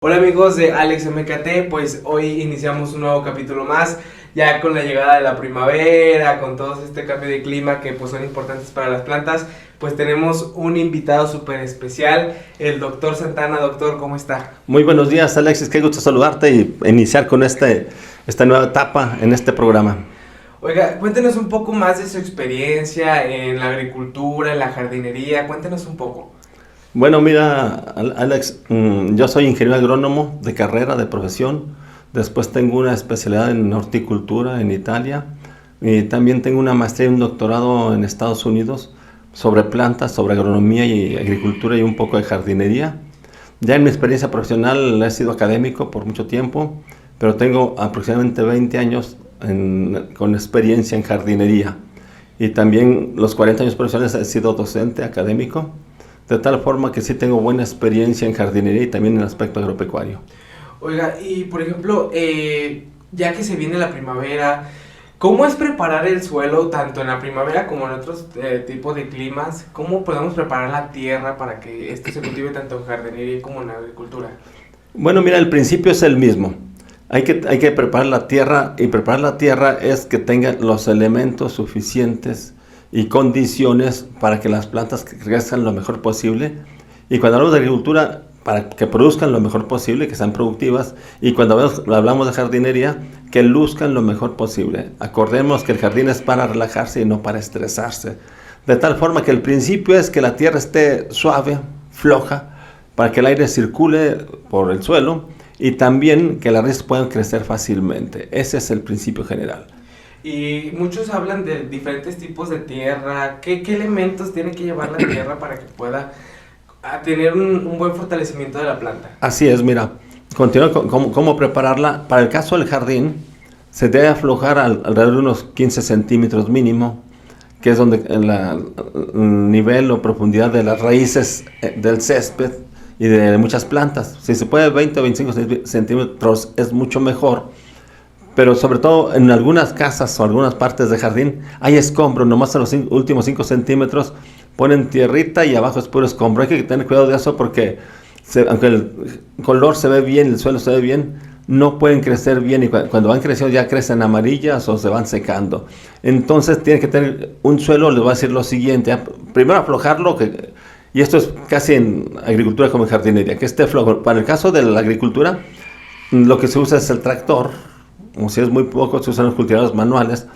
Hola amigos de Alex MKT, pues hoy iniciamos un nuevo capítulo más, ya con la llegada de la primavera, con todo este cambio de clima que pues son importantes para las plantas, pues tenemos un invitado súper especial, el doctor Santana. Doctor, ¿cómo está? Muy buenos días, Alexis, qué gusto saludarte y iniciar con esta nueva etapa en este programa. Oiga, cuéntenos un poco más de su experiencia en la agricultura, en la jardinería, cuéntenos un poco. Bueno, mira, Alex, yo soy ingeniero agrónomo de carrera, de profesión. Después tengo una especialidad en horticultura en Italia. Y también tengo una maestría y un doctorado en Estados Unidos sobre plantas, sobre agronomía y agricultura y un poco de jardinería. Ya en mi experiencia profesional he sido académico por mucho tiempo, pero tengo aproximadamente 20 años con experiencia en jardinería. Y también los 40 años profesionales he sido docente académico. De tal forma que sí tengo buena experiencia en jardinería y también en el aspecto agropecuario. Oiga, y por ejemplo, ya que se viene la primavera, ¿cómo es preparar el suelo tanto en la primavera como en otros tipos de climas? ¿Cómo podemos preparar la tierra para que esto se cultive tanto en jardinería como en agricultura? Bueno, mira, el principio es el mismo. Hay que preparar la tierra, y preparar la tierra es que tenga los elementos suficientes y condiciones para que las plantas crezcan lo mejor posible. Y cuando hablamos de agricultura, para que produzcan lo mejor posible, que sean productivas. Y cuando hablamos de jardinería, que luzcan lo mejor posible. Acordemos que el jardín es para relajarse y no para estresarse. De tal forma que el principio es que la tierra esté suave, floja, para que el aire circule por el suelo y también que las raíces puedan crecer fácilmente. Ese es el principio general. Y muchos hablan de diferentes tipos de tierra. ¿Qué elementos tiene que llevar la tierra para que pueda tener un buen fortalecimiento de la planta? Así es, mira, continúo con cómo prepararla. Para el caso del jardín, se debe aflojar alrededor de unos 15 centímetros mínimo, que es donde el nivel o profundidad de las raíces del césped y de muchas plantas. Si se puede 20 o 25 centímetros es mucho mejor. Pero sobre todo en algunas casas o algunas partes de jardín hay escombro, nomás en los últimos 5 centímetros ponen tierrita y abajo es puro escombro. Hay que tener cuidado de eso porque aunque el color se ve bien, el suelo se ve bien, no pueden crecer bien y cuando van creciendo ya crecen amarillas o se van secando. Entonces tiene que tener un suelo, les voy a decir lo siguiente, primero aflojarlo, y esto es casi en agricultura como en jardinería, que esté flojo. Para el caso de la agricultura, lo que se usa es el tractor. O si es muy poco, se usan los cultivadores manuales,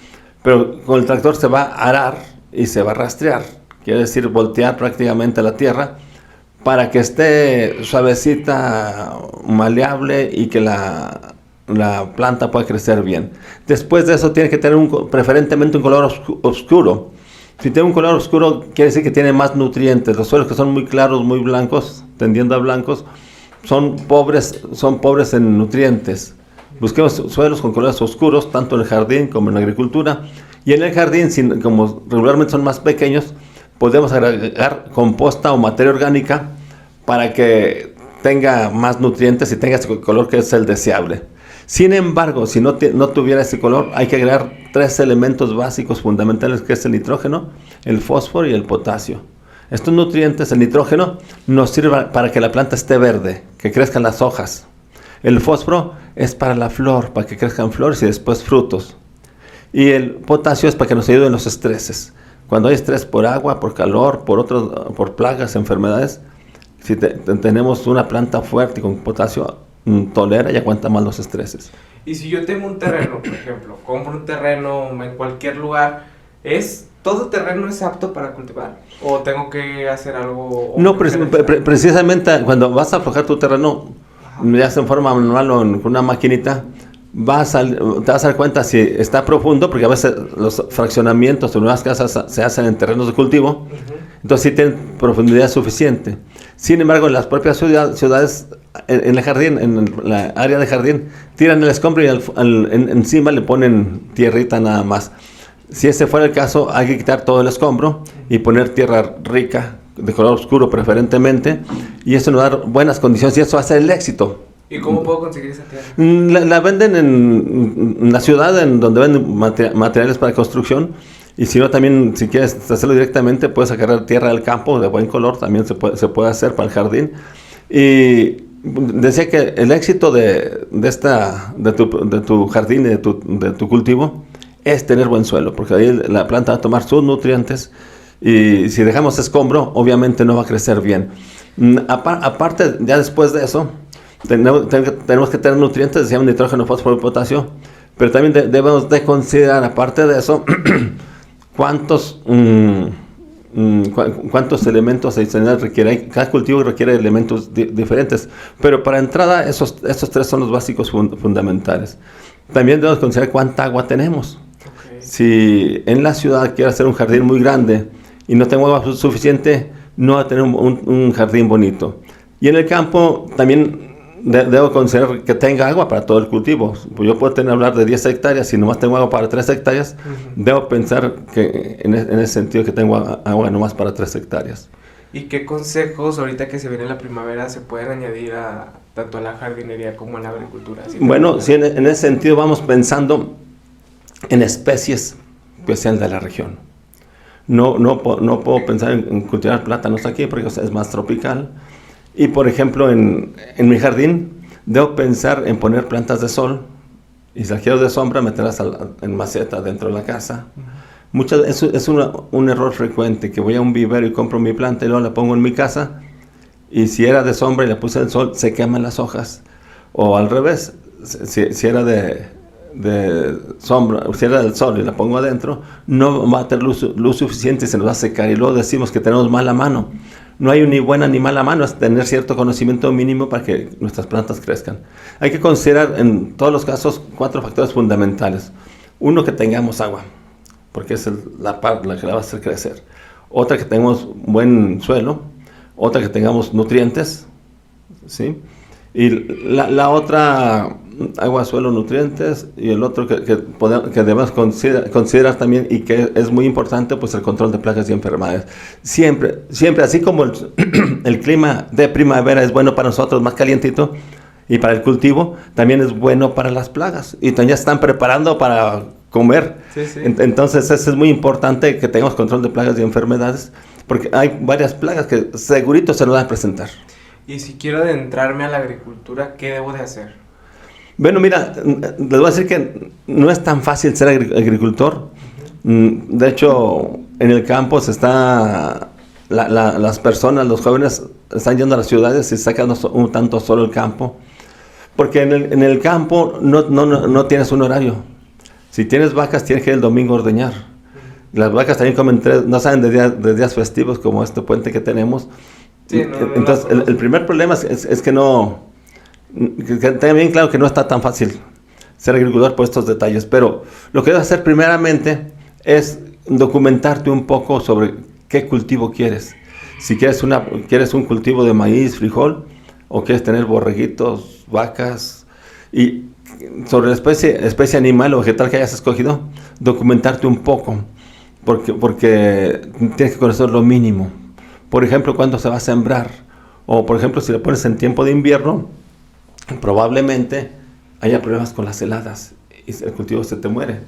pero con el tractor se va a arar y se va a rastrear, quiere decir voltear prácticamente la tierra para que esté suavecita, maleable y que la planta pueda crecer bien. Después de eso tiene que tener preferentemente un color oscuro. Si tiene un color oscuro quiere decir que tiene más nutrientes. Los suelos que son muy claros, muy blancos, tendiendo a blancos, son pobres en nutrientes. Busquemos suelos con colores oscuros, tanto en el jardín como en la agricultura. Y en el jardín, como regularmente son más pequeños, podemos agregar composta o materia orgánica para que tenga más nutrientes y tenga ese color que es el deseable. Sin embargo, si no tuviera ese color, hay que agregar 3 elementos básicos fundamentales, que es el nitrógeno, el fósforo y el potasio. Estos nutrientes, el nitrógeno, nos sirve para que la planta esté verde, que crezcan las hojas. El fósforo es para la flor, para que crezcan flores y después frutos. Y el potasio es para que nos ayude en los estreses. Cuando hay estrés por agua, por calor, por plagas, enfermedades, si tenemos una planta fuerte y con potasio, tolera y aguanta más los estreses. Y si yo tengo un terreno, por ejemplo, compro un terreno en cualquier lugar, ¿todo terreno es apto para cultivar? ¿O tengo que hacer algo? No, precisamente cuando vas a aflojar tu terreno, ya sea en forma manual o con una maquinita, te vas a dar cuenta si está profundo, porque a veces los fraccionamientos o nuevas casas se hacen en terrenos de cultivo, entonces sí tienen profundidad suficiente. Sin embargo, en las propias ciudades, en el jardín, en la área de jardín, tiran el escombro y encima le ponen tierrita nada más. Si ese fuera el caso, hay que quitar todo el escombro y poner tierra rica, de color oscuro preferentemente, y eso nos da buenas condiciones y eso hace el éxito. ¿Y cómo puedo conseguir esa tierra? La venden en la ciudad, en donde venden materiales para construcción, y si no también, si quieres hacerlo directamente, puedes sacar tierra del campo de buen color, también se puede hacer para el jardín. Y decía que el éxito de tu jardín y de tu cultivo es tener buen suelo, porque ahí la planta va a tomar sus nutrientes y si dejamos escombro, obviamente no va a crecer bien. Aparte, ya después de eso, tenemos que tener nutrientes, decíamos nitrógeno, fósforo y potasio, pero también debemos de considerar, aparte de eso, cuántos elementos adicionales requiere. Cada cultivo requiere elementos diferentes, pero para entrada estos tres son los básicos fundamentales. También debemos considerar cuánta agua tenemos. Okay. Si en la ciudad quiero hacer un jardín muy grande y no tengo agua suficiente, no va a tener un jardín bonito. Y en el campo también debo considerar que tenga agua para todo el cultivo. Yo puedo hablar de 10 hectáreas, si nomás tengo agua para 3 hectáreas, debo pensar que en ese sentido que tengo agua nomás para 3 hectáreas. ¿Y qué consejos ahorita que se viene la primavera se pueden añadir tanto a la jardinería como a la agricultura? Bueno, sí, en ese sentido vamos pensando en especies que sean de la región. No puedo pensar en cultivar plátanos aquí porque es más tropical. Y por ejemplo, en mi jardín, debo pensar en poner plantas de sol y si las quiero de sombra, meterlas en maceta dentro de la casa. Eso es un error frecuente, que voy a un vivero y compro mi planta y luego la pongo en mi casa y si era de sombra y la puse en el sol, se queman las hojas. O al revés, si era de sombra, si era del sol y la pongo adentro, no va a tener luz suficiente y se nos va a secar. Y luego decimos que tenemos mala mano. No hay ni buena ni mala mano, es tener cierto conocimiento mínimo para que nuestras plantas crezcan. Hay que considerar en todos los casos 4 factores fundamentales. Uno, que tengamos agua, porque es la que la va a hacer crecer. Otra, que tengamos buen suelo. Otra, que tengamos nutrientes, ¿sí? Y la otra, agua, suelo, nutrientes, y el otro que debemos considerar también y que es muy importante, pues el control de plagas y enfermedades. Siempre, así como el clima de primavera es bueno para nosotros, más calientito, y para el cultivo, también es bueno para las plagas, y también ya están preparando para comer. Sí. Entonces es muy importante que tengamos control de plagas y enfermedades, porque hay varias plagas que segurito se nos van a presentar. Y si quiero adentrarme a la agricultura, ¿qué debo de hacer? Bueno, mira, les voy a decir que no es tan fácil ser agricultor. De hecho, en el campo las personas, los jóvenes, están yendo a las ciudades y sacan un tanto solo el campo. Porque en el campo no tienes un horario. Si tienes vacas, tienes que ir el domingo a ordeñar. Las vacas también comen no saben de días festivos como este puente que tenemos. Sí, entonces, el primer problema es que tenga bien claro que no está tan fácil ser agricultor por estos detalles, pero lo que debes hacer primeramente es documentarte un poco sobre qué cultivo quieres. Si quieres un cultivo de maíz, frijol, o quieres tener borreguitos, vacas, y sobre la especie animal o vegetal que hayas escogido, documentarte un poco, porque tienes que conocer lo mínimo. Por ejemplo, cuándo se va a sembrar, o por ejemplo, si le pones en tiempo de invierno, probablemente haya problemas con las heladas y el cultivo se te muere.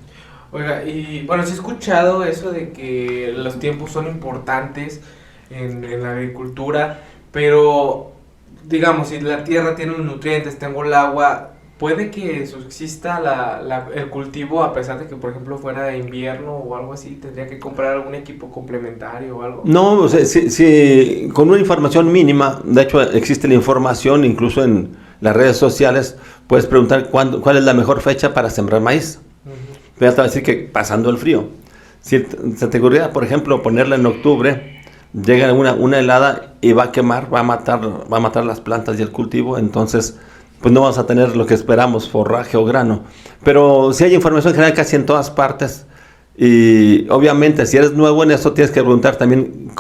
Oiga, y bueno, sí he escuchado eso de que los tiempos son importantes en la agricultura, pero digamos, si la tierra tiene los nutrientes, tengo el agua, ¿puede que subsista el cultivo a pesar de que, por ejemplo, fuera de invierno o algo así? ¿Tendría que comprar algún equipo complementario o algo? No, o sea, si con una información mínima, de hecho existe la información incluso en las redes sociales, puedes preguntar cuál es la mejor fecha para sembrar maíz. Pero te va a decir que pasando el frío. Si se te ocurriera, por ejemplo, ponerla en octubre, llega una helada y va a quemar, va a matar las plantas y el cultivo, entonces pues no vamos a tener lo que esperamos, forraje o grano. Pero sí hay información general casi en todas partes. Y obviamente si eres nuevo en eso tienes que preguntar también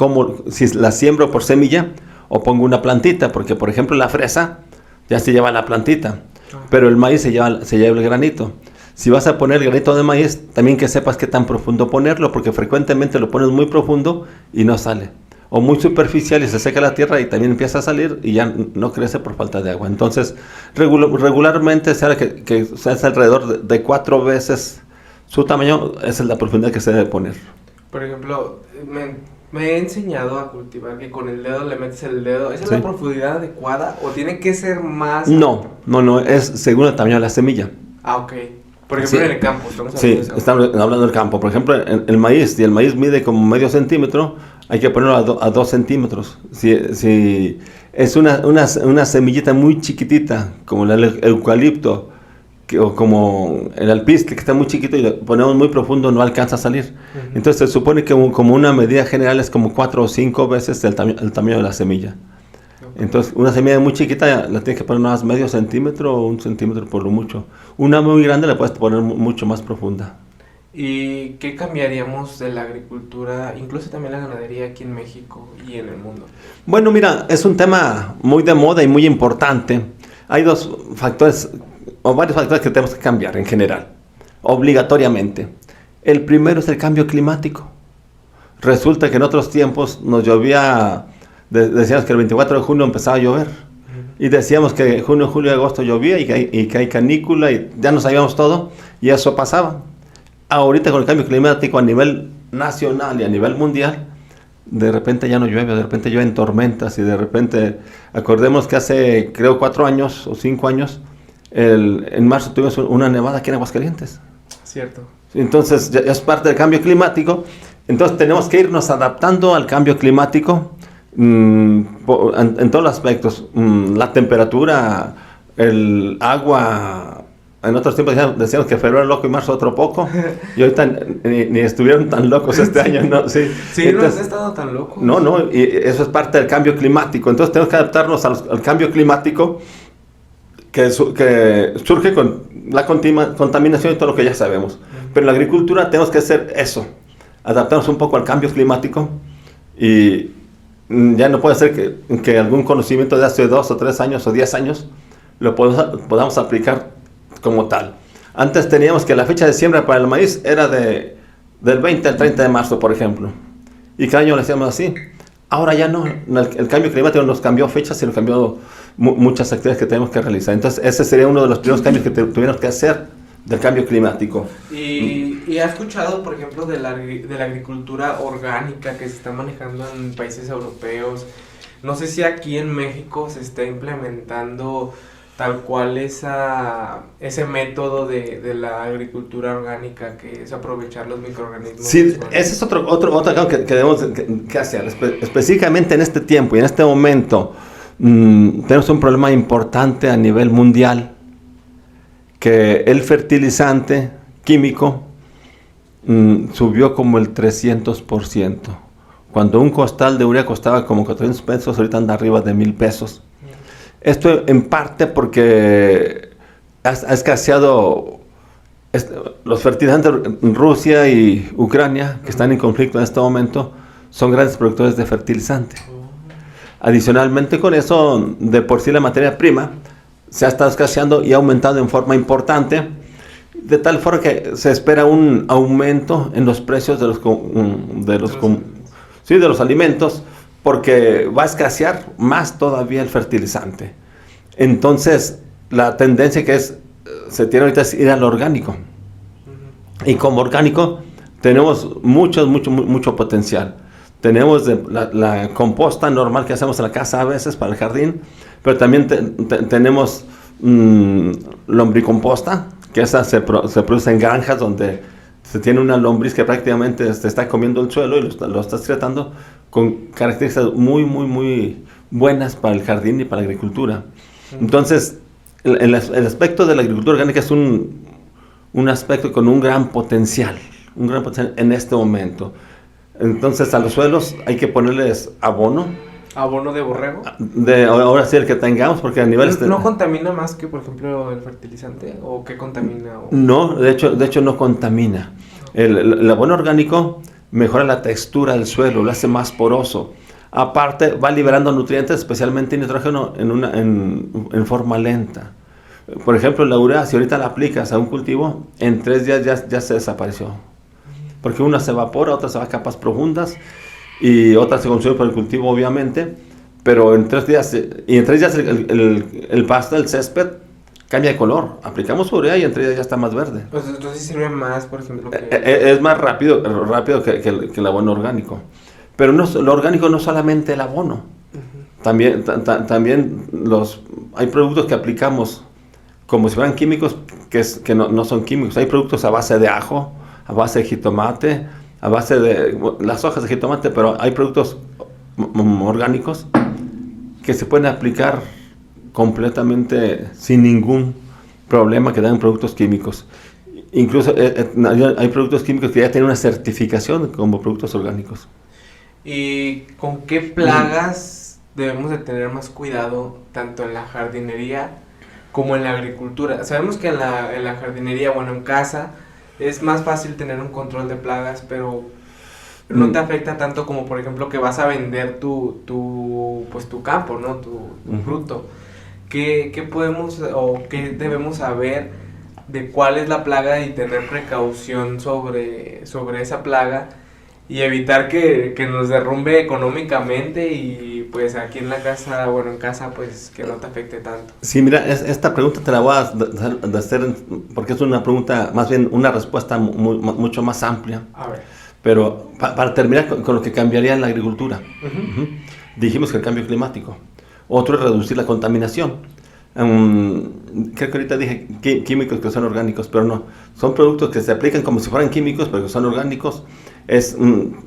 si la siembro por semilla o pongo una plantita. Porque por ejemplo la fresa ya se lleva la plantita, pero el maíz se lleva el granito. Si vas a poner granito de maíz, también que sepas qué tan profundo ponerlo, porque frecuentemente lo pones muy profundo y no sale. O muy superficial y se seca la tierra y también empieza a salir y ya no crece por falta de agua. Entonces, regularmente se habla que es alrededor de 4 veces su tamaño, esa es la profundidad que se debe poner. Por ejemplo, Me he enseñado a cultivar que con el dedo le metes el dedo. ¿Esa es Sí. la profundidad adecuada o tiene que ser más? No, es según el tamaño de la semilla. Ah, ok. Por ejemplo, Sí. en el campo, estamos hablando Sí, del campo. estamos hablando del campo. Por ejemplo, el maíz, si el maíz mide como medio centímetro, hay que ponerlo a 2 centímetros. Si es una semillita muy chiquitita, como el eucalipto, o como el alpiste, que está muy chiquito y lo ponemos muy profundo, no alcanza a salir. Ujú. Entonces se supone que como una medida general es como 4 o 5 veces el tamaño de la semilla. Ok. Entonces, una semilla muy chiquita la tienes que poner más medio centímetro o 1 centímetro por lo mucho. Una muy grande la puedes poner mucho más profunda. ¿Y qué cambiaríamos de la agricultura, incluso también la ganadería aquí en México y en el mundo? Bueno, mira, es un tema muy de moda y muy importante. Hay dos factores, o varios factores que tenemos que cambiar en general, obligatoriamente. El primero es el cambio climático. Resulta que en otros tiempos nos llovía, decíamos que el 24 de junio empezaba a llover. Y decíamos que junio, julio y agosto llovía y que hay canícula y ya no sabíamos todo y eso pasaba. Ahorita con el cambio climático a nivel nacional y a nivel mundial, de repente ya no llueve, de repente llueven tormentas y de repente, acordemos que hace creo 4 años o 5 años, en marzo tuvimos una nevada aquí en Aguascalientes. Cierto. Entonces ya es parte del cambio climático. Entonces tenemos que irnos adaptando al cambio climático en todos los aspectos. La temperatura, el agua. En otros tiempos decíamos que febrero loco y marzo otro poco. Y ahorita ni estuvieron tan locos este año, ¿no? Sí, Sí, entonces, no has estado tan loco. No, y eso es parte del cambio climático. Entonces tenemos que adaptarnos al cambio climático que surge con la contaminación y todo lo que ya sabemos. Pero en la agricultura tenemos que hacer eso, adaptarnos un poco al cambio climático y ya no puede ser que algún conocimiento de hace 2 o 3 años o 10 años lo podamos aplicar como tal. Antes teníamos que la fecha de siembra para el maíz era del 20 al 30 de marzo, por ejemplo, y cada año lo hacíamos así. Ahora ya no, el cambio climático nos cambió fechas y nos cambió muchas actividades que tenemos que realizar. Entonces ese sería uno de los primeros cambios que tuvimos que hacer del cambio climático. ¿Y has escuchado, por ejemplo, de la agricultura orgánica que se está manejando en países europeos? No sé si aquí en México se está implementando tal cual ese método de la agricultura orgánica, que es aprovechar los microorganismos. Sí, ese es otro algo que debemos que hacer. Específicamente en este tiempo y en este momento tenemos un problema importante a nivel mundial, que el fertilizante químico subió como el 300%. Cuando un costal de urea costaba como 400 pesos, ahorita anda arriba de 1,000 pesos. Esto en parte porque ha escaseado los fertilizantes. Rusia y Ucrania, que están en conflicto en este momento, son grandes productores de fertilizante. Adicionalmente con eso, de por sí la materia prima se ha estado escaseando y ha aumentado en forma importante, de tal forma que se espera un aumento en los precios de los alimentos, porque va a escasear más todavía el fertilizante. Entonces, la tendencia se tiene ahorita es ir al orgánico. Y como orgánico tenemos mucho potencial. Tenemos la composta normal que hacemos en la casa a veces para el jardín, pero también tenemos lombricomposta, que esa se produce en granjas donde se tiene una lombriz que prácticamente se está comiendo el suelo y lo está tratando con características muy buenas para el jardín y para la agricultura. Entonces, el aspecto de la agricultura orgánica es un aspecto con un gran potencial en este momento. Entonces, a los suelos hay que ponerles abono. ¿Abono de borrego? Ahora sí, el que tengamos, porque a nivel... ¿No contamina más que, por ejemplo, el fertilizante? ¿O qué contamina? No, de hecho no contamina. El abono orgánico mejora la textura del suelo, lo hace más poroso. Aparte, va liberando nutrientes, especialmente nitrógeno, en forma lenta. Por ejemplo, la urea, si ahorita la aplicas a un cultivo, en 3 días ya se desapareció. Porque una se evapora, otra se va a capas profundas y otra se consume por el cultivo, obviamente. Pero en 3 días, el pasto, el césped, cambia de color. Aplicamos urea y en 3 días ya está más verde. Pues entonces sirve más, por ejemplo, Es más rápido que el abono orgánico. Pero lo orgánico no solamente el abono. También, también hay productos que aplicamos como si fueran químicos, que no son químicos. Hay productos a base de ajo, a base de jitomate, a base de las hojas de jitomate, pero hay productos orgánicos que se pueden aplicar completamente sin ningún problema, que dan productos químicos. Incluso hay productos químicos que ya tienen una certificación como productos orgánicos. ¿Y con qué plagas debemos de tener más cuidado tanto en la jardinería como en la agricultura? Sabemos que en la jardinería, bueno, en casa es más fácil tener un control de plagas, pero no te afecta tanto como, por ejemplo, que vas a vender tu campo, ¿no? Tu fruto. ¿Qué podemos o qué debemos saber de cuál es la plaga y tener precaución sobre esa plaga y evitar que nos derrumbe económicamente y pues aquí en casa pues que no te afecte tanto? Sí, mira, esta pregunta te la voy a hacer porque es una pregunta, más bien una respuesta mucho más amplia. A ver. Pero para terminar con lo que cambiaría en la agricultura, dijimos que el cambio climático. Otro es reducir la contaminación. Creo que ahorita dije químicos que son orgánicos, pero no. Son productos que se aplican como si fueran químicos, pero que son orgánicos.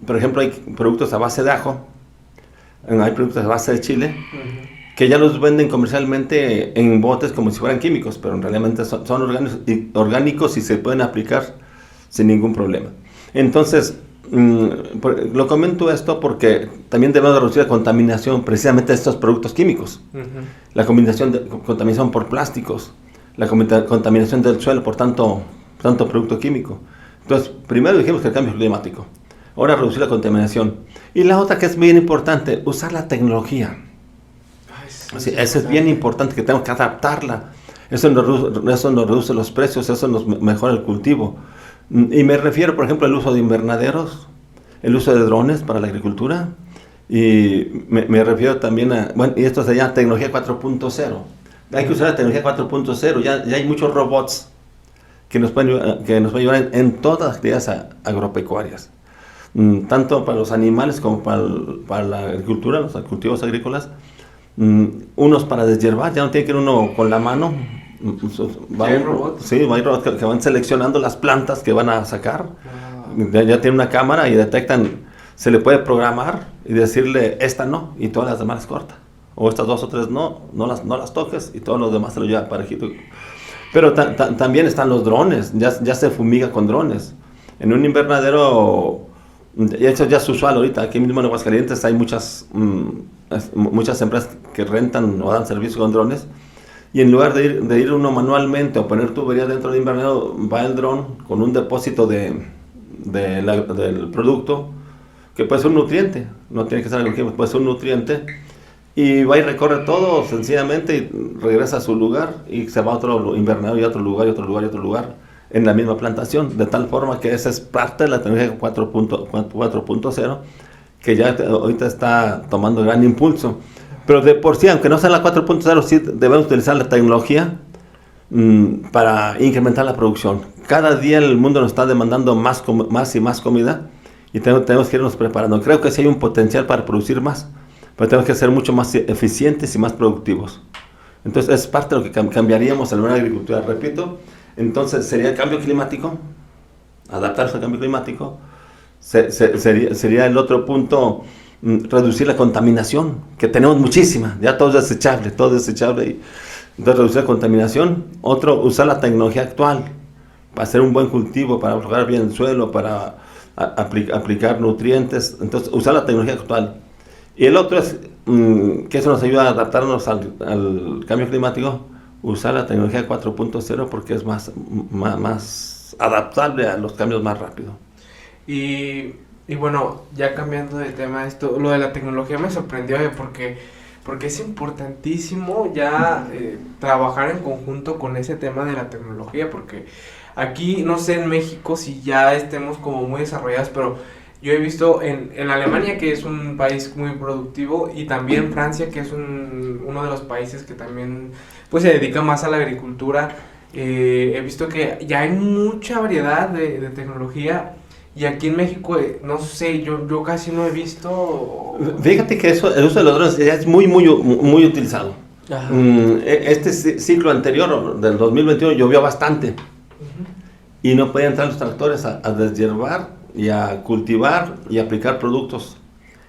Por ejemplo, hay productos a base de ajo, hay productos a base de chile, que ya los venden comercialmente en botes como si fueran químicos, pero en realidad son orgánicos y se pueden aplicar sin ningún problema. Entonces, lo comento esto porque también debemos reducir la contaminación precisamente de estos productos químicos. La contaminación por plásticos, la contaminación del suelo por tanto producto químico. Entonces, primero dijimos que el cambio climático. Ahora reducir la contaminación. Y la otra que es bien importante, usar la tecnología. Sí, eso es bien importante, que tenemos que adaptarla. Eso nos reduce los precios, eso nos mejora el cultivo. Y me refiero, por ejemplo, al uso de invernaderos, el uso de drones para la agricultura, y me refiero también y esto se llama tecnología 4.0. Hay que usar la tecnología 4.0, ya hay muchos robots que nos pueden ayudar en todas las actividades agropecuarias, tanto para los animales como para la agricultura, los cultivos agrícolas, unos para deshiervar, ya no tiene que ir uno con la mano. Hay robots que van seleccionando las plantas que van a sacar. Ya tiene una cámara y detectan, se le puede programar y decirle esta no y todas las demás corta, o estas 2 o 3 no las toques y todos los demás se lo lleva parejito. Pero también están los drones, ya se fumiga con drones en un invernadero. Eso ya es usual ahorita. Aquí mismo en Aguascalientes hay muchas empresas que rentan o dan servicio con drones. Y en lugar de ir uno manualmente o poner tuberías dentro del invernadero, va el dron con un depósito del producto, que puede ser un nutriente, no tiene que ser algo químico, puede ser un nutriente, y va y recorre todo sencillamente y regresa a su lugar y se va a otro invernadero y a otro lugar y otro lugar y otro lugar en la misma plantación, de tal forma que esa es parte de la tecnología 4.0 que ya ahorita está tomando gran impulso. Pero de por sí, aunque no sea la 4.0, sí debemos utilizar la tecnología para incrementar la producción. Cada día el mundo nos está demandando más y más comida y tenemos que irnos preparando. Creo que sí hay un potencial para producir más, pero tenemos que ser mucho más eficientes y más productivos. Entonces es parte de lo que cambiaríamos en la agricultura. Repito, entonces sería el cambio climático, adaptarse al cambio climático, sería el otro punto. Reducir la contaminación, que tenemos muchísima, ya todo es desechable, y entonces reducir la contaminación. Otro, usar la tecnología actual para hacer un buen cultivo, para trabajar bien el suelo, para aplicar nutrientes. Entonces usar la tecnología actual. Y el otro es que eso nos ayuda a adaptarnos al cambio climático, usar la tecnología 4.0 porque es más adaptable a los cambios más rápido. Y bueno, ya cambiando de tema, lo de la tecnología me sorprendió porque es importantísimo ya trabajar en conjunto con ese tema de la tecnología, porque aquí, no sé en México si ya estemos como muy desarrollados, pero yo he visto en Alemania, que es un país muy productivo, y también Francia, que es uno de los países que también pues se dedica más a la agricultura. He visto que ya hay mucha variedad de tecnología. Y aquí en México, no sé, yo casi no he visto... Fíjate que el uso de los drones ya es muy utilizado. Ajá. Este ciclo anterior, del 2021, llovió bastante. Y no podían entrar los tractores a deshiervar y a cultivar y a aplicar productos.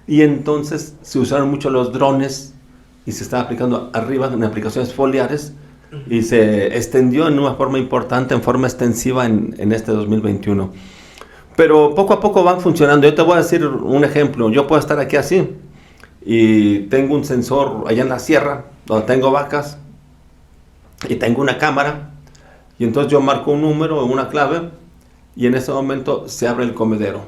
Y entonces se usaron mucho los drones y se estaba aplicando arriba en aplicaciones foliares y se extendió en una forma importante, en forma extensiva en este 2021. Pero poco a poco van funcionando. Yo te voy a decir un ejemplo. Yo puedo estar aquí así y tengo un sensor allá en la sierra donde tengo vacas y tengo una cámara. Y entonces yo marco un número, una clave, y en ese momento se abre el comedero.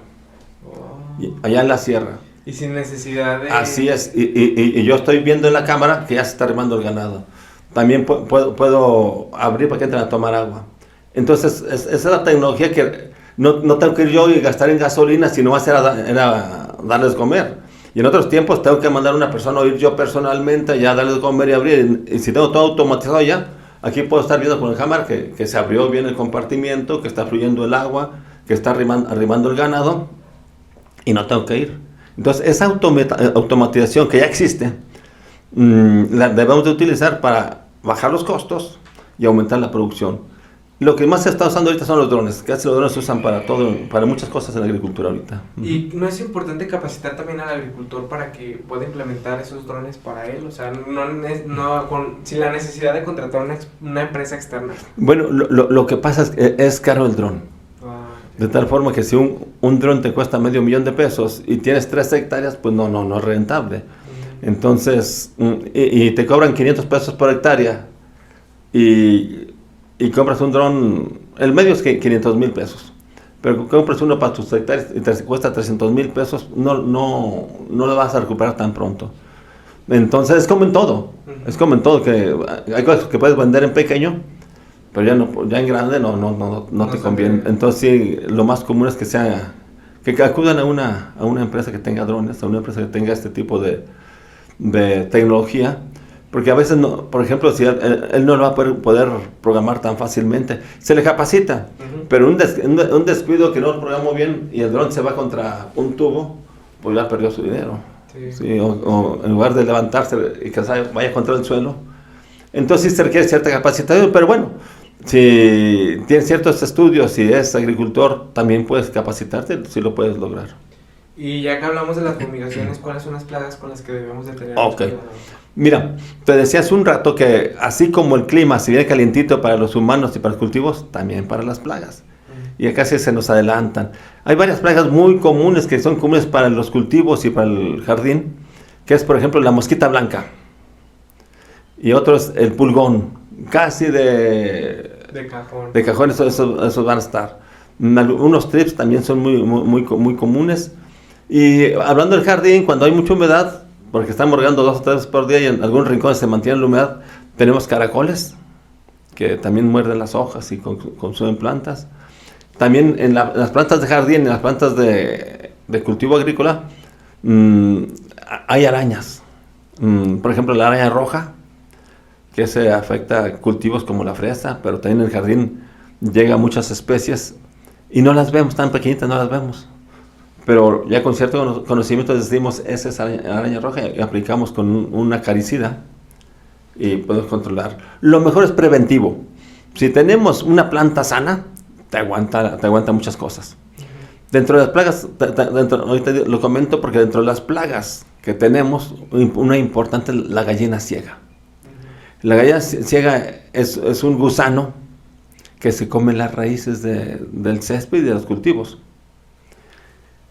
Allá en la sierra. Y sin necesidad de... Así es. Y yo estoy viendo en la cámara que ya se está arrimando el ganado. También puedo abrir para que entren a tomar agua. Entonces, esa es la tecnología que no tengo que ir yo y gastar en gasolina, sino va a ser a darles comer. Y en otros tiempos tengo que mandar a una persona o ir yo personalmente ya a darles comer y abrir. Y si tengo todo automatizado ya, aquí puedo estar viendo con el cámara que se abrió bien el compartimiento, que está fluyendo el agua, que está arrimando el ganado y no tengo que ir. Entonces esa automatización que ya existe, la debemos de utilizar para bajar los costos y aumentar la producción. Lo que más se está usando ahorita son los drones. Casi los drones se usan para todo, para muchas cosas en la agricultura ahorita. ¿Y no es importante capacitar también al agricultor para que pueda implementar esos drones para él? O sea, sin la necesidad de contratar una empresa externa. Bueno, lo que pasa es que es caro el dron. De tal forma que si un dron te cuesta $500,000 de pesos y tienes 3 hectáreas, pues no es rentable. Entonces, y te cobran 500 pesos por hectárea y compras un dron, el medio es que 500,000 pesos. Pero compras uno para tus hectáreas y te cuesta 300,000 pesos, no lo vas a recuperar tan pronto. Entonces es como en todo, que hay cosas que puedes vender en pequeño, pero ya en grande no te conviene. Entonces sí, lo más común es que acudan a una empresa que tenga drones, a una empresa que tenga este tipo de tecnología, porque a veces, por ejemplo, si él no lo va a poder programar tan fácilmente, se le capacita, pero un descuido que no lo programó bien y el dron se va contra un tubo, pues ya perdió su dinero. Sí, o en lugar de levantarse y que vaya contra el suelo. Entonces sí se requiere cierta capacitación, pero bueno, si tienes ciertos estudios, si es agricultor, también puedes capacitarte, sí lo puedes lograr. Y ya que hablamos de las fumigaciones, ¿cuáles son las plagas con las que debemos de tener? Ok. Mira, te decía hace un rato que así como el clima se viene calientito para los humanos y para los cultivos, también para las plagas. Y acá sí se nos adelantan. Hay varias plagas muy comunes que son comunes para los cultivos y para el jardín, que es por ejemplo la mosquita blanca. Y otro es el pulgón, casi de cajón, esos van a estar. Unos trips también son muy comunes. Y hablando del jardín, cuando hay mucha humedad, porque estamos regando 2 o 3 veces por día y en algunos rincones se mantiene la humedad, tenemos caracoles, que también muerden las hojas y consumen plantas. También en las plantas de jardín, en las plantas de cultivo agrícola, hay arañas. Por ejemplo, la araña roja, que se afecta a cultivos como la fresa, pero también en el jardín llega a muchas especies y no las vemos, tan pequeñitas no las vemos. Pero ya con cierto conocimiento decimos, esa es araña roja, y aplicamos con un acaricida y podemos controlar. Lo mejor es preventivo. Si tenemos una planta sana, te aguanta muchas cosas. Dentro de las plagas, ahorita lo comento porque dentro de las plagas que tenemos, una importante es la gallina ciega. La gallina ciega es un gusano que se come las raíces del césped y de los cultivos.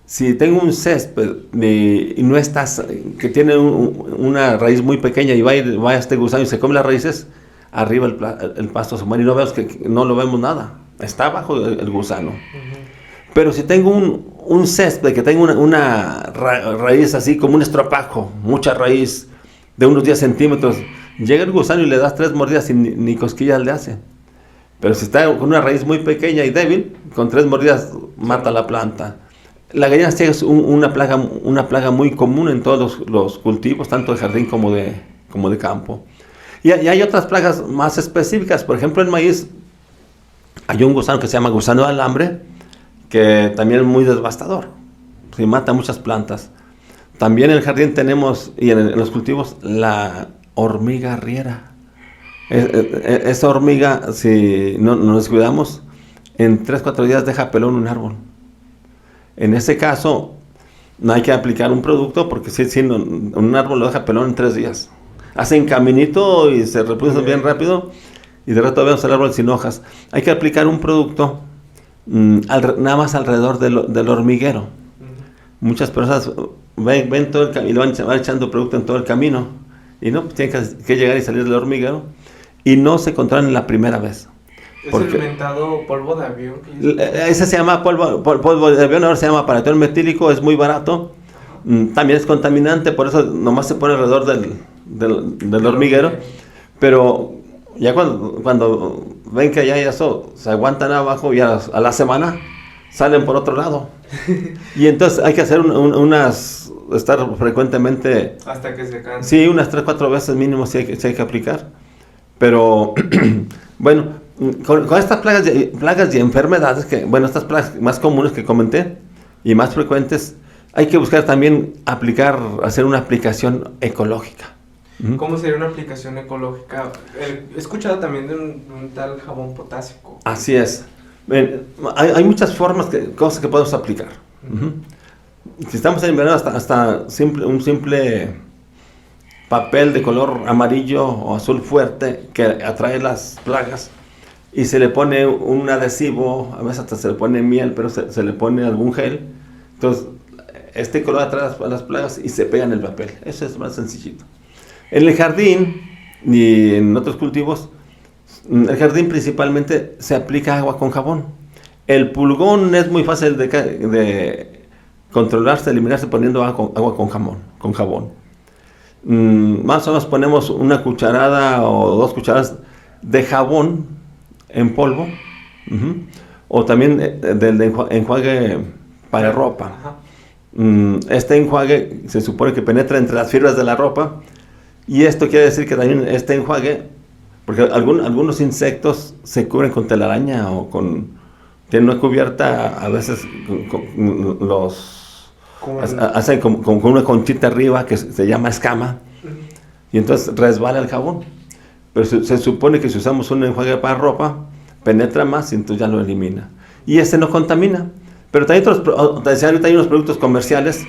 Si tengo un césped y no estás, que tiene una raíz muy pequeña y va este gusano y se come las raíces, arriba el pasto se muere y no lo vemos nada. Está abajo el gusano. Pero si tengo un césped que tengo una raíz así como un estropajo, mucha raíz de unos 10 centímetros, llega el gusano y le das 3 mordidas y ni cosquillas le hace. Pero si está con una raíz muy pequeña y débil, con 3 mordidas mata la planta. La gallina ciega es una plaga muy común en todos los cultivos, tanto de jardín como de campo. Y hay otras plagas más específicas. Por ejemplo, en maíz hay un gusano que se llama gusano de alambre, que también es muy devastador, sí, mata muchas plantas. También en el jardín tenemos, y en los cultivos, la hormiga arriera. Esa hormiga, si no nos descuidamos, en 3-4 días deja pelón un árbol. En ese caso, no hay que aplicar un producto, porque si un árbol lo deja pelón en 3 días. Hacen caminito y se reproducen bien rápido, y de rato vemos el árbol sin hojas. Hay que aplicar un producto nada más alrededor del hormiguero. Muchas personas ven todo el camino y le van echando producto en todo el camino, y no, pues tienen que llegar y salir del hormiguero, y no se controlan la primera vez. ¿Es el inventado polvo de avión? Ese se llama polvo de avión, ahora se llama paratón metílico, es muy barato. También es contaminante, por eso nomás se pone alrededor del hormiguero. Pero ya cuando ven que ya eso se aguantan abajo, y a la semana salen por otro lado. Y entonces hay que hacer estar frecuentemente. Hasta que se canse. Sí, unas 3-4 veces mínimo sí hay que aplicar. Pero bueno, con estas plagas y enfermedades, estas plagas más comunes que comenté y más frecuentes, hay que buscar también hacer una aplicación ecológica. ¿Cómo sería una aplicación ecológica? He escuchado también de un tal jabón potásico. Así es. Hay muchas formas, cosas que podemos aplicar. Si estamos en invierno, hasta un simple papel de color amarillo o azul fuerte que atrae las plagas, y se le pone un adhesivo, a veces hasta se le pone miel, pero se le pone algún gel. Entonces este color atrae a las plagas y se pega en el papel. Eso es más sencillito. En el jardín y en otros cultivos, el jardín principalmente se aplica agua con jabón. El pulgón es muy fácil de controlarse, eliminarse poniendo agua con jabón. Más o menos ponemos una cucharada o 2 cucharadas de jabón en polvo, o también del enjuague para ropa. Este enjuague se supone que penetra entre las fibras de la ropa, y esto quiere decir que también este enjuague, porque algunos insectos se cubren con telaraña o tienen una cubierta, a veces hacen con una conchita arriba que se llama escama, y entonces resbala el jabón. Pero se supone que si usamos un enjuague para ropa, penetra más y entonces ya lo elimina. Y ese no contamina. Pero también hay unos productos comerciales.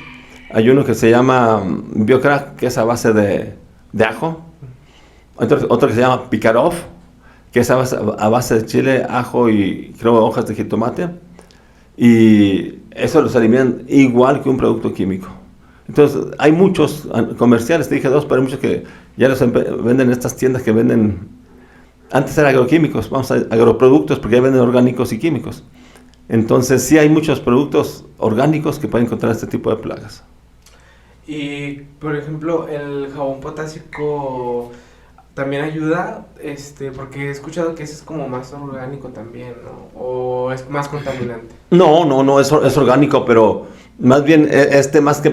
Hay uno que se llama Biocrack, que es a base de ajo. Otro que se llama Picaroff, que es a base de chile, ajo y creo hojas de jitomate. Y eso los eliminan igual que un producto químico. Entonces hay muchos comerciales, te dije 2, pero hay muchos que ya los venden en estas tiendas que venden. Antes eran agroquímicos, vamos a agroproductos, porque ya venden orgánicos y químicos. Entonces sí hay muchos productos orgánicos que pueden encontrar este tipo de plagas. Y por ejemplo, el jabón potásico también ayuda, porque he escuchado que ese es como más orgánico también, ¿no? ¿O es más contaminante? No, es orgánico, pero más bien más que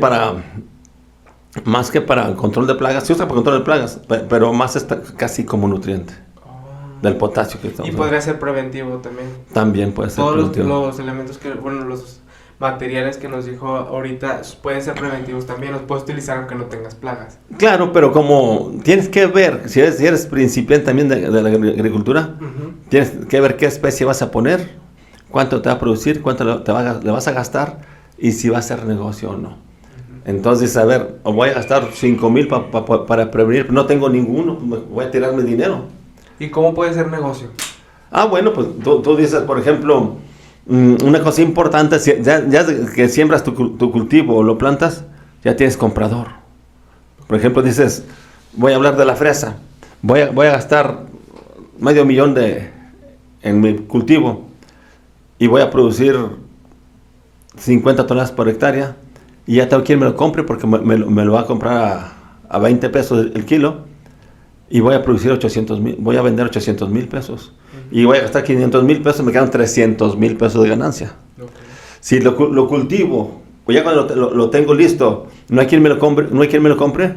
para control de plagas, se usa para control de plagas, pero más está casi como nutriente del potasio que estamos. Y podría ser preventivo también. También puede ser preventivo. Todos los elementos los materiales que nos dijo ahorita pueden ser preventivos también, los puedes utilizar aunque no tengas plagas. Claro, pero como tienes que ver, si eres principiante también de la agricultura, tienes que ver qué especie vas a poner, cuánto te va a producir, cuánto le vas a gastar, y si va a ser negocio o no. Entonces, a ver, o voy a gastar 5,000 para prevenir, no tengo ninguno, voy a tirarme dinero. ¿Y cómo puede ser negocio? Bueno, pues tú dices, por ejemplo, una cosa importante, ya que siembras tu cultivo o lo plantas, ya tienes comprador. Por ejemplo, dices, voy a hablar de la fresa, voy a gastar $500,000 en mi cultivo y voy a producir 50 toneladas por hectárea, y ya tengo quien me lo compre porque me lo va a comprar a 20 pesos el kilo, y voy a producir 800,000, voy a vender 800,000 pesos, y voy a gastar 500,000 pesos, me quedan 300,000 pesos de ganancia. Okay. Si lo cultivo, pues ya cuando lo tengo listo, no hay quien me lo compre,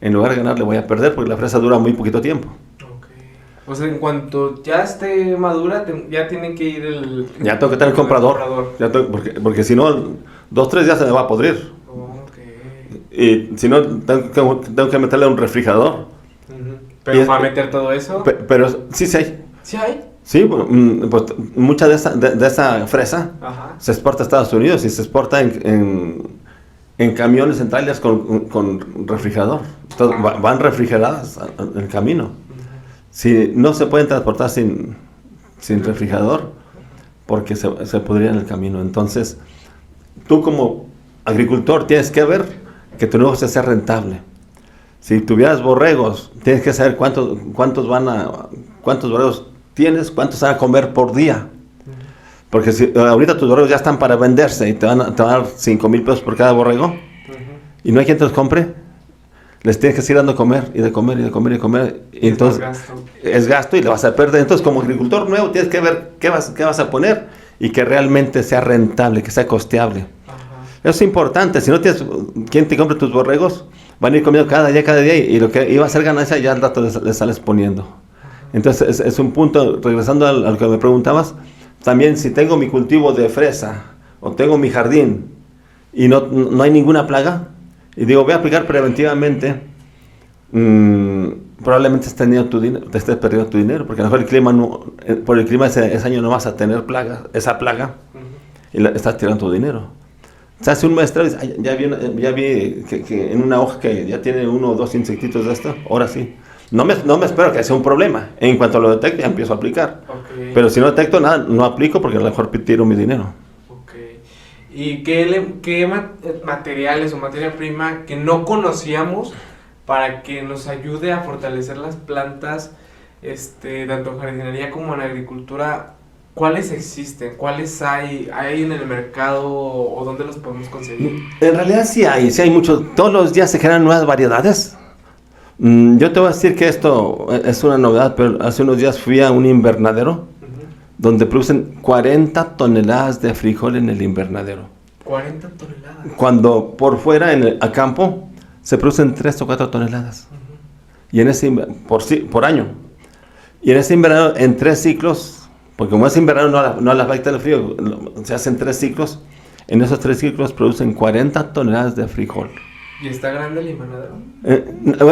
en lugar de ganar le voy a perder, porque la fresa dura muy poquito tiempo. Okay. O sea, en cuanto ya esté madura, ya tiene que ir el... Ya tengo que tener el comprador. Porque si no, 2-3 días se me va a podrir. Okay. Y si no, tengo que meterle un refrigerador. ¿Pero para meter todo eso? Pero sí hay. ¿Sí hay? Sí, pues mucha de esa fresa se exporta a Estados Unidos y se exporta en camiones, en trailers con refrigerador. Entonces, van refrigeradas en el camino. Si no se pueden transportar sin refrigerador, porque se podría en el camino. Entonces, tú como agricultor tienes que ver que tu negocio sea rentable. Si tuvieras borregos, tienes que saber cuántos borregos tienes, cuántos van a comer por día. Porque si ahorita tus borregos ya están para venderse y te van a dar 5,000 pesos por cada borrego, y no hay quien te los compre, les tienes que seguir dando comer y de comer y de comer y de comer. Y entonces es gasto y le vas a perder. Entonces, como agricultor nuevo, tienes que ver qué vas a poner y que realmente sea rentable, que sea costeable. Eso es importante. Si no tienes quien te compre tus borregos, van a ir comiendo cada día y lo que iba a ser ganancia ya al rato les sales poniendo. Entonces es un punto, regresando a lo que me preguntabas, también si tengo mi cultivo de fresa o tengo mi jardín y no hay ninguna plaga, y digo voy a aplicar preventivamente, probablemente estés perdiendo tu dinero, porque a lo mejor el clima por el clima ese año no vas a tener esa plaga, y estás tirando tu dinero. Se hace un muestreo y dice, ya vi que en una hoja que ya tiene 1 o 2 insectitos de esto, ahora sí. No me espero que sea un problema. En cuanto lo detecte, ya empiezo a aplicar. Okay. Pero si no detecto nada, no aplico porque a lo mejor tiro mi dinero. Okay. ¿Y qué materiales o materia prima que no conocíamos para que nos ayude a fortalecer las plantas, tanto en jardinería como en agricultura? ¿Cuáles existen? ¿Cuáles hay en el mercado o dónde los podemos conseguir? En realidad sí hay muchos. Todos los días se generan nuevas variedades. Yo te voy a decir que esto es una novedad, pero hace unos días fui a un invernadero donde producen 40 toneladas de frijol en el invernadero. 40 toneladas. Cuando por fuera, a campo, se producen 3 o 4 toneladas. Y en ese por año. Y en ese invernadero, en 3 ciclos, porque como es invernadero no le afecta el frío, se hacen 3 ciclos. En esos 3 ciclos producen 40 toneladas de frijol. ¿Y está grande el invernadero?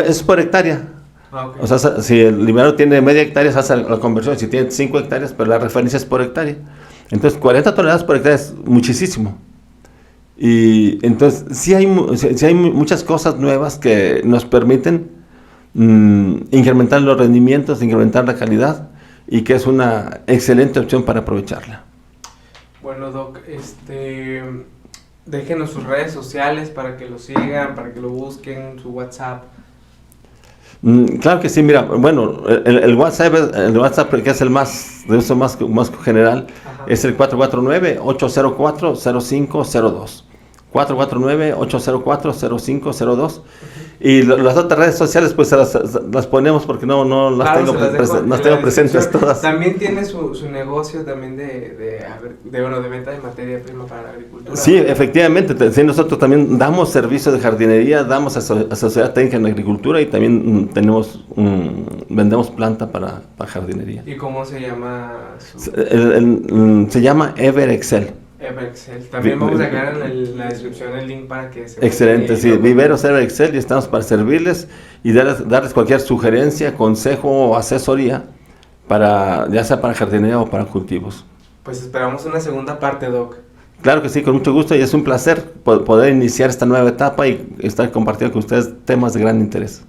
Es por hectárea. Okay. O sea, si el invernadero tiene media hectárea, se hace la conversión. Si tiene 5 hectáreas, pero la referencia es por hectárea. Entonces, 40 toneladas por hectárea es muchísimo. Y entonces, sí hay muchas cosas nuevas que nos permiten incrementar los rendimientos, incrementar la calidad, y que es una excelente opción para aprovecharla. Bueno, Doc, déjenos sus redes sociales para que lo sigan, para que lo busquen, su WhatsApp. Claro que sí, mira, bueno, el WhatsApp que es el de uso más general, es el 449-804-0502. 449-804-0502. Y las otras redes sociales pues las ponemos porque no las tengo presentes todas. También tiene su negocio también de venta de materia prima para la agricultura. Sí, efectivamente, sí, nosotros también damos servicio de jardinería, damos asesoría técnica en agricultura y también vendemos planta para jardinería. ¿Y cómo se llama? Se llama Everexcel. También vamos a dejar en la descripción el link para que se... Excelente, sí, Viveros Everexcel, y estamos para servirles y darles cualquier sugerencia, consejo o asesoría, ya sea para jardinería o para cultivos. Pues esperamos una segunda parte, Doc. Claro que sí, con mucho gusto, y es un placer poder iniciar esta nueva etapa y estar compartiendo con ustedes temas de gran interés.